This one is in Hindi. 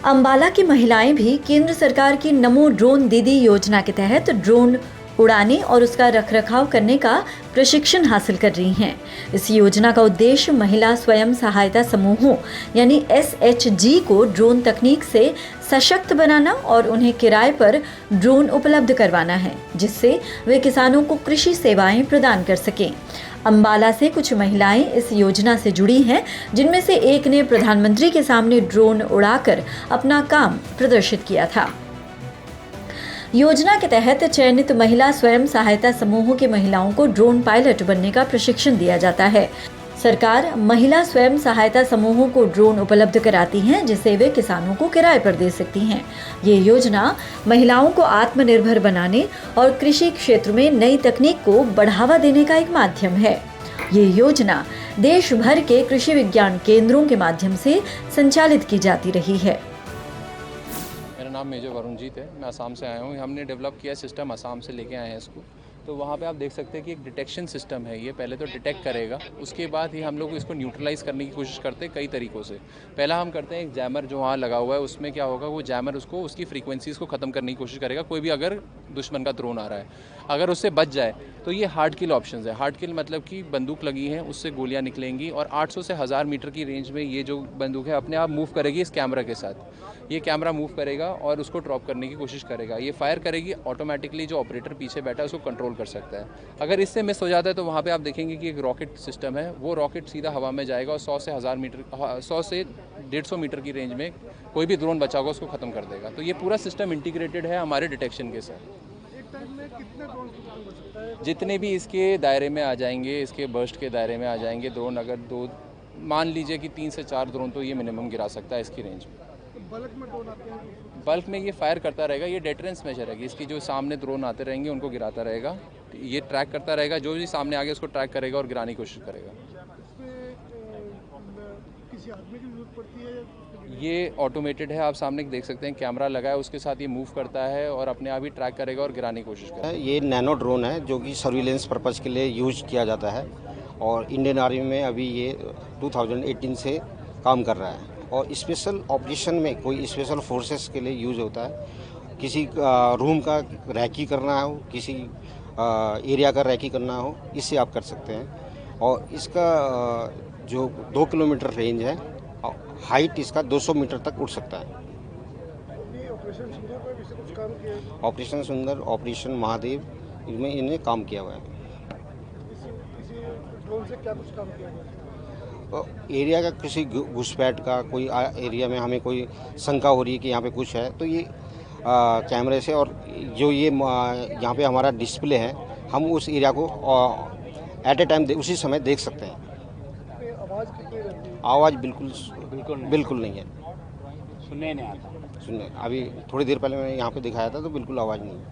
अंबाला की महिलाएं भी केंद्र सरकार की नमो ड्रोन दीदी योजना के तहत ड्रोन उड़ाने और उसका रखरखाव करने का प्रशिक्षण हासिल कर रही हैं। इस योजना का उद्देश्य महिला स्वयं सहायता समूहों यानी SHG को ड्रोन तकनीक से सशक्त बनाना और उन्हें किराए पर ड्रोन उपलब्ध करवाना है, जिससे वे किसानों को कृषि सेवाएं प्रदान कर सकें। अंबाला से कुछ महिलाएं इस योजना से जुड़ी हैं, जिनमें से एक ने प्रधानमंत्री के सामने ड्रोन उड़ाकर अपना काम प्रदर्शित किया था। योजना के तहत चयनित महिला स्वयं सहायता समूहों की महिलाओं को ड्रोन पायलट बनने का प्रशिक्षण दिया जाता है। सरकार महिला स्वयं सहायता समूहों को ड्रोन उपलब्ध कराती है, जिसे वे किसानों को किराए पर दे सकती हैं। ये योजना महिलाओं को आत्मनिर्भर बनाने और कृषि क्षेत्र में नई तकनीक को बढ़ावा देने का एक माध्यम है। ये योजना देश भर के कृषि विज्ञान केंद्रों के माध्यम से संचालित की जाती रही है। मेरा नाम मेजर वरुणजीत है। मैं असम से आया हूँ। हमने डेवलप किया सिस्टम, असम से लेके आए हैं इसको। तो वहाँ पे आप देख सकते हैं कि एक डिटेक्शन सिस्टम है। ये पहले तो डिटेक्ट करेगा, उसके बाद ही हम लोग इसको न्यूट्रलाइज करने की कोशिश करते हैं कई तरीक़ों से। पहला हम करते हैं एक जैमर जो वहाँ लगा हुआ है, उसमें क्या होगा, वो जैमर उसको उसकी फ्रीक्वेंसीज़ को ख़त्म करने की कोशिश करेगा। कोई भी अगर दुश्मन का ड्रोन आ रहा है, अगर उससे बच जाए तो ये हार्ड किल ऑप्शन है। हार्ड किल मतलब कि बंदूक लगी है, उससे गोलियाँ निकलेंगी और 800 से 1000 मीटर की रेंज में ये जो बंदूक है अपने आप मूव करेगी इस कैमरा के साथ। ये कैमरा मूव करेगा और उसको ड्रॉप करने की कोशिश करेगा। ये फायर करेगी, ऑटोमेटिकली जो ऑपरेटर पीछे बैठा है उसको कंट्रोल कर सकता है। अगर इससे मिस हो जाता है तो वहाँ पे आप देखेंगे कि एक रॉकेट सिस्टम है, वो रॉकेट सीधा हवा में जाएगा और 100 से 1000 मीटर 100 से 150 मीटर की रेंज में कोई भी ड्रोन बचा होगा उसको ख़त्म कर देगा। तो ये पूरा सिस्टम इंटीग्रेटेड है हमारे डिटेक्शन के साथ। एक टाइम में कितने ड्रोन खत्म कर सकता है? जितने भी इसके दायरे में आ जाएंगे, इसके बर्स्ट के दायरे में आ जाएंगे ड्रोन, अगर दो मान लीजिए कि 3 से 4 ड्रोन तो ये मिनिमम गिरा सकता है इसकी रेंज में। तो बल्क में ड्रोन आते हैं? बल्क में ये फायर करता रहेगा, ये डेटरेंस मेजर है। इसकी जो सामने ड्रोन आते रहेंगे उनको गिराता रहेगा, ये ट्रैक करता रहेगा, जो भी सामने आगे उसको ट्रैक करेगा और गिराने की कोशिश करेगा। इसमें किसी आदमी की जरूरत पड़ती है? ये ऑटोमेटेड है, आप सामने देख सकते हैं कैमरा लगा है, उसके साथ ये मूव करता है और अपने आप ही ट्रैक करेगा और गिराने की कोशिश करेगा। ये नैनो ड्रोन है जो कि सर्विलेंस पर्पज़ के लिए यूज किया जाता है और इंडियन आर्मी में अभी ये 2018 से काम कर रहा है और स्पेशल ऑपरेशन में कोई स्पेशल फोर्सेस के लिए यूज होता है। किसी रूम का रैकी करना हो, किसी एरिया का रैकी करना हो, इससे आप कर सकते हैं। और इसका जो 2 किलोमीटर रेंज है, हाइट इसका 200 मीटर तक उड़ सकता है। ऑपरेशन सुंदर पर भी कुछ काम किया है? ऑपरेशन सुंदर, ऑपरेशन महादेव, इनमें इन्हें काम किया हुआ है। किसी ड्रोन से क्या कुछ काम किया है? एरिया का किसी घुसपैठ का कोई एरिया में हमें कोई शंका हो रही है कि यहाँ पे कुछ है, तो ये कैमरे से और जो ये यहाँ पे हमारा डिस्प्ले है, हम उस एरिया को एट ए टाइम उसी समय देख सकते हैं। आवाज़ कितनी रहती है? आवाज़ बिल्कुल नहीं है, सुनने नहीं आता। सुनने अभी थोड़ी देर पहले मैंने यहाँ पे दिखाया था तो बिल्कुल आवाज़ नहीं है।